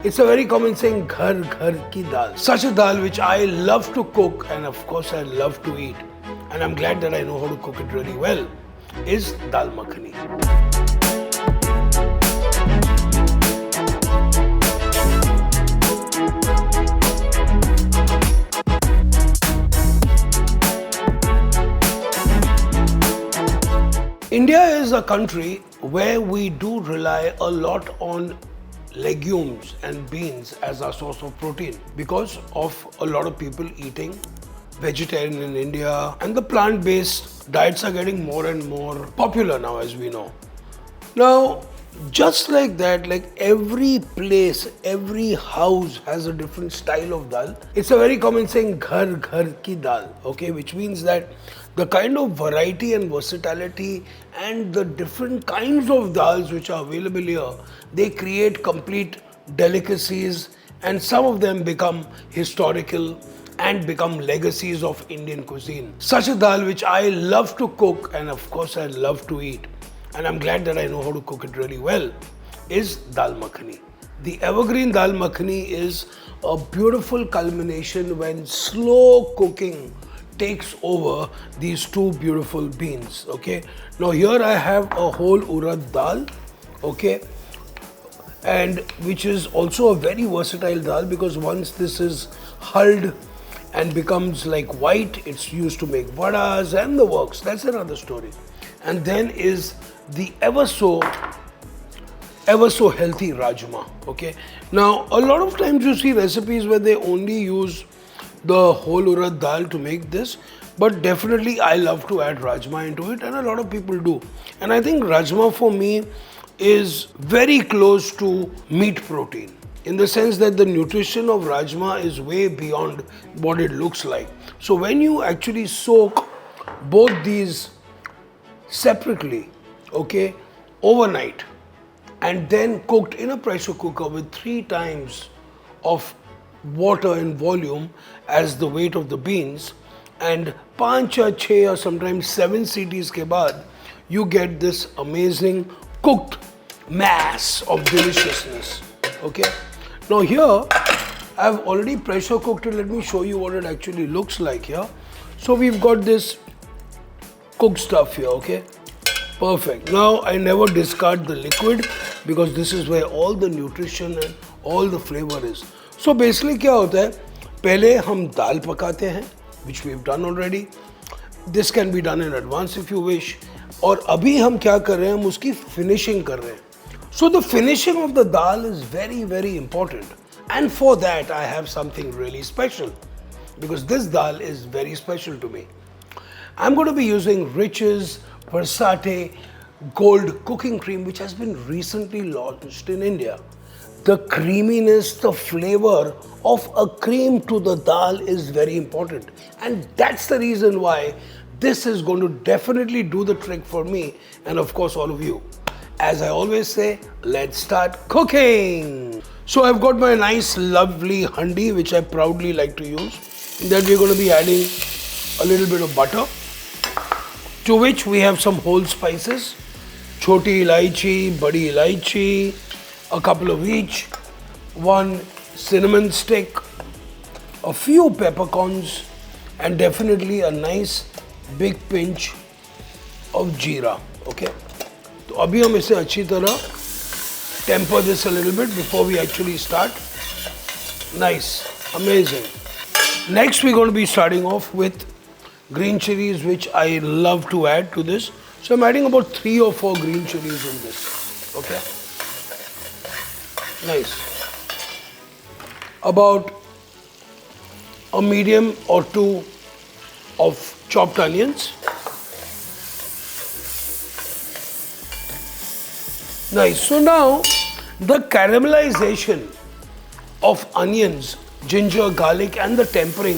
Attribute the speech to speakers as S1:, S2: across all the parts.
S1: It's a very common saying, ghar ghar ki dal. Such a dal which I love to cook and of course I love to eat. And I'm glad that I know how to cook it really well, is Dal Makhani. India is a country where we do rely a lot on legumes and beans as our source of protein because of a lot of people eating vegetarian in India, and the plant-based diets are getting more and more popular now, as we know. Now, just like that, like every place, every house has a different style of dal. It's a very common saying, ghar ghar ki dal, okay, which means that the kind of variety and versatility and the different kinds of dals which are available here, they create complete delicacies, and some of them become historical and become legacies of Indian cuisine. Such a dal which I love to cook and of course I love to eat, and I'm glad that I know how to cook it really well, is Dal Makhani. The evergreen Dal Makhani is a beautiful culmination when slow cooking takes over these two beautiful beans, okay. Now here I have a whole urad dal, okay, and which is also a very versatile dal because once this is hulled and becomes like white, it's used to make vadas and the works. That's another story. And then is the ever so healthy rajma, okay. Now a lot of times you see recipes where they only use the whole urad dal to make this, but definitely I love to add rajma into it, and a lot of people do. And I think rajma for me is very close to meat protein, in the sense that the nutrition of rajma is way beyond what it looks like. So when you actually soak both these separately, okay, overnight, and then cooked in a pressure cooker with 3 times of water in volume as the weight of the beans, and 5 or 6 or sometimes 7 CTs ke baad, you get this amazing cooked mass of deliciousness, okay. Now here I've already pressure cooked it. Let me show you what it actually looks like here. So we've got this cooked stuff here, okay, perfect. Now I never discard the liquid because this is where all the nutrition and all the flavor is. So basically क्या होता है, पहले हम दाल पकाते हैं, which we've done already. This can be done in advance if you wish. और अभी हम क्या कर रहे हैं, हम उसकी finishing कर रहे हैं. So the finishing of the dal is very, very important. And for that I have something really special because this dal is very special to me. I'm going to be using Rich's Versatie Gold Cooking Cream, which has been recently launched in India. The creaminess, the flavor of a cream to the dal is very important. And that's the reason why this is going to definitely do the trick for me and of course all of you. As I always say, let's start cooking. So I've got my nice lovely handi which I proudly like to use. In that we're going to be adding a little bit of butter, to which we have some whole spices, choti ilaichi, badi ilaichi, a couple of each, 1 cinnamon stick, a few peppercorns, and definitely a nice big pinch of jeera, okay. तो अभी हम इसे अच्छी तरह temper this a little bit before we actually start. Nice, amazing. Next we're going to be starting off with green chilies, which I love to add to this. So I'm adding about 3 or 4 green chilies in this, okay. Nice. About a medium or 2 of chopped onions. Nice. So now the caramelization of onions, ginger, garlic and the tempering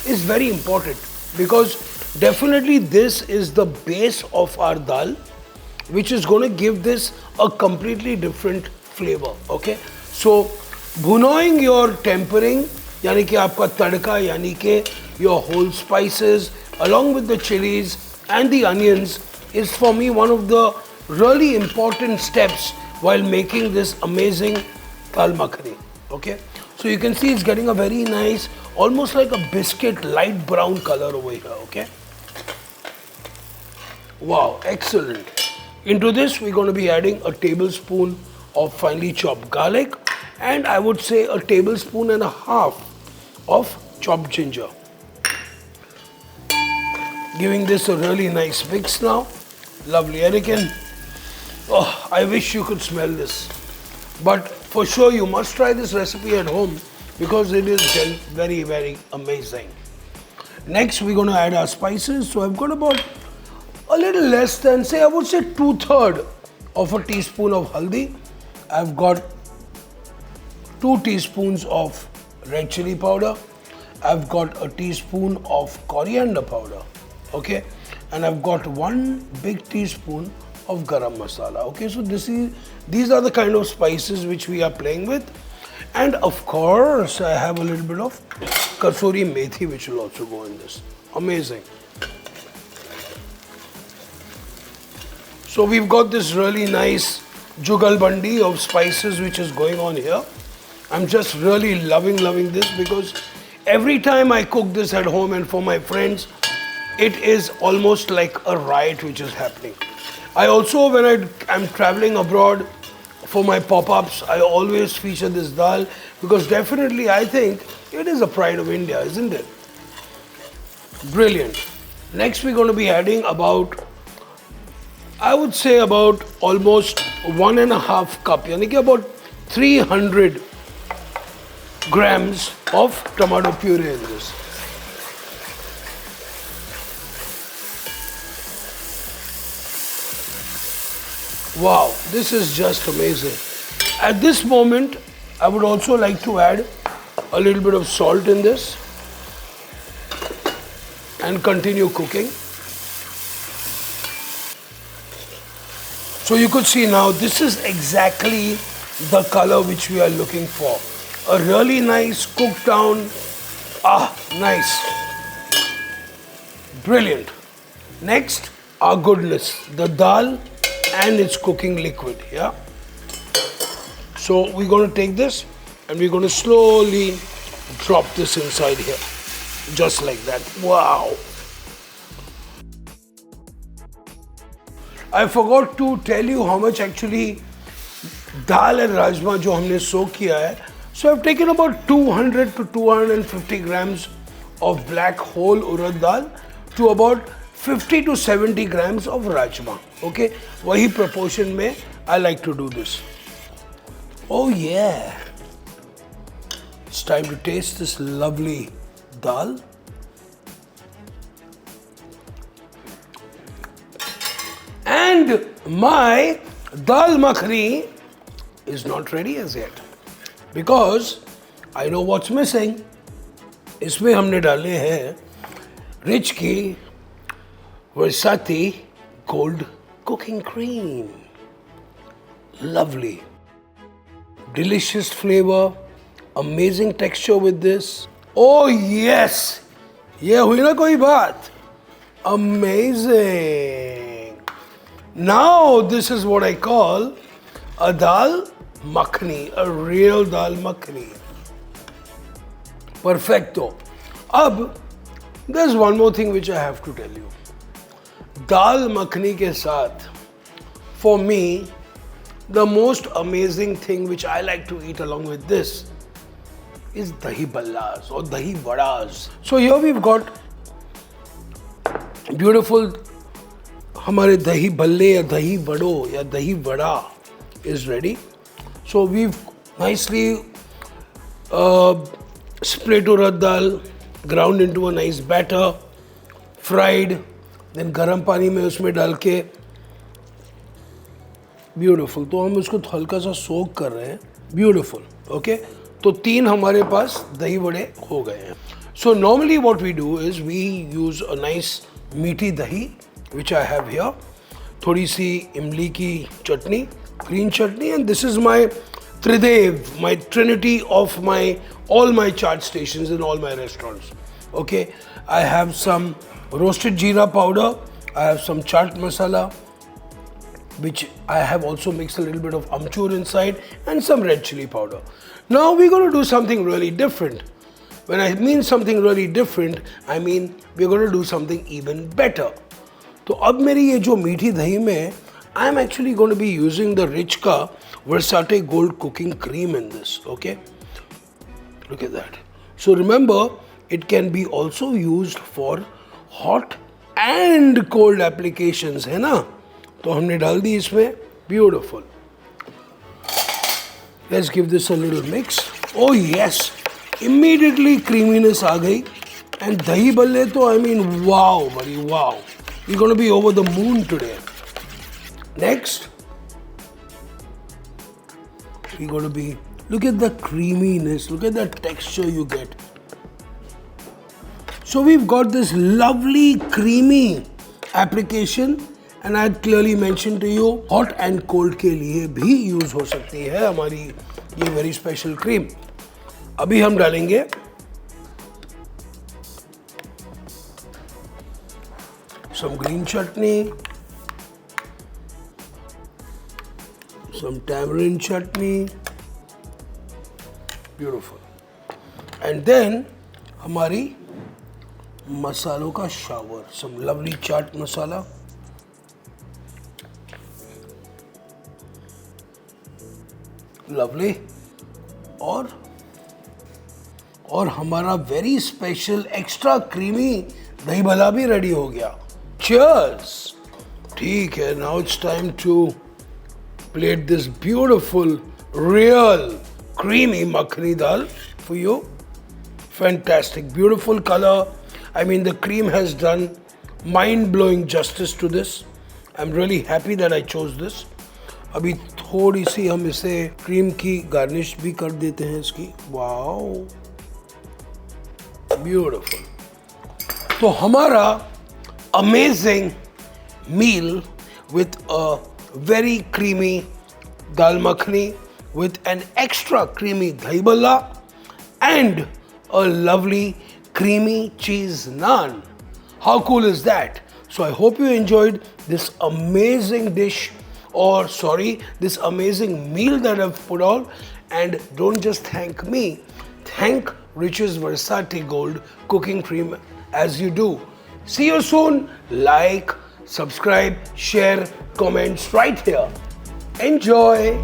S1: is very important because definitely this is the base of our dal, which is going to give this a completely different flavor, okay. So भुनोइंग your tempering, यानी कि आपका तड़का, यानी कि your whole spices along with the chilies and the onions is for me one of the really important steps while making this amazing Dal Makhani. Okay, so you can see it's getting a very nice, almost like a biscuit light brown color over here. Okay, wow, excellent. Into this we're going to be adding a tablespoon of finely chopped garlic, and I would say a tablespoon and a half of chopped ginger. Giving this a really nice mix now. Lovely, Anakin. Oh, I wish you could smell this. But for sure you must try this recipe at home because it is very, very amazing. Next we're going to add our spices. So I've got about a little less than, say, I would say 2/3 of a teaspoon of haldi. I've got 2 teaspoons of red chilli powder. I've got a teaspoon of coriander powder. Okay, and I've got 1 big teaspoon of garam masala. Okay, so these are the kind of spices which we are playing with, and of course I have a little bit of kasuri methi which will also go in this. Amazing. So we've got this really nice jugalbandi of spices which is going on here. I'm just really loving this because every time I cook this at home and for my friends, it is almost like a riot which is happening. I also, when I'm traveling abroad for my pop-ups, I always feature this dal because definitely I think it is a pride of India, isn't it? Brilliant. Next we're going to be adding about, I would say about almost 1.5 cup, yani ki about 300 grams of tomato puree in this. Wow, this is just amazing. At this moment, I would also like to add a little bit of salt in this and continue cooking. So you could see now, this is exactly the color which we are looking for. A really nice cooked down, nice. Brilliant. Next, our goodness, the dal and its cooking liquid, yeah? So we're going to take this and we're going to slowly drop this inside here, just like that. Wow. I forgot to tell you how much actually dal and rajma jo humne soak kiya hai. So I've taken about 200 to 250 grams of black whole urad dal to about 50 to 70 grams of rajma. Okay, wahi proportion mein I like to do this. Oh yeah, it's time to taste this lovely dal. And my Dal Makhani is not ready as yet because I know what's missing. इसमें हमने डाले हैं rich की Versatie cold cooking cream. Lovely, delicious flavor, amazing texture with this. Oh yes, ये हुई ना कोई बात. Amazing. Now this is what I call a Dal Makhani, a real Dal Makhani. Perfecto. Ab, there's one more thing which I have to tell you. Dal Makhani ke saath, for me, the most amazing thing which I like to eat along with this is dahi ballas or dahi vadas. So here we've got beautiful हमारे दही बल्ले या दही वड़ो या दही vada is ready. So we've nicely split urad dal, ground into a nice batter, fried, then garam पानी में उसमें डाल के beautiful. तो हम उसको हल्का सा soak कर रहे हैं. Beautiful. Okay. तो 3 हमारे पास दही वड़े हो गए हैं. So normally what we do is we use a nice meaty dahi which I have here, थोड़ी सी इमली की चटनी, green chutney, and this is my Tridev, my trinity of all my chaat stations in all my restaurants. Okay, I have some roasted jeera powder, I have some chaat masala, which I have also mixed a little bit of amchur inside, and some red chilli powder. Now we're going to do something really different. When I mean something really different, I mean we're going to do something even better. तो अब मेरी ये जो मीठी दही में I am actually going to be using the Richka Versatie Gold Cooking Cream in this, okay? Look at that. So remember, it can be also used for hot and cold applications, है ना? तो हमने डाल दी इसमें, beautiful. Let's give this a little mix. Oh yes, immediately creaminess आ गई. And dahi balle to, I mean, wow, buddy, wow. We're going to be over the moon today. Next, we're going to be, look at the creaminess, look at the texture you get. So we've got this lovely creamy application, and I had clearly mentioned to you, hot and cold के लिए भी use हो सकती है हमारी ये very special cream. अभी हम डालेंगे some green chutney, some tamarind chutney, beautiful. And then हमारी मसालों का shower, some lovely chaat masala. Lovely. और हमारा very special extra creamy दही भला भी ready हो गया. Cheers! ठीक है, now it's time to plate this beautiful, real, creamy makhani dal for you. Fantastic, beautiful color. I mean, the cream has done mind-blowing justice to this. I'm really happy that I chose this. अभी थोड़ी सी हम इसे cream की garnish भी कर देते हैं इसकी. Wow, beautiful. तो हमारा amazing meal with a very creamy dal makhani with an extra creamy dahi balla and a lovely creamy cheese naan. How cool is that? So I hope you enjoyed this amazing dish, or sorry, this amazing meal that I've put on. And don't just thank me, thank Rich's Versatie Gold Cooking Cream as you do. See you soon. Like, subscribe, share, comments right here. Enjoy.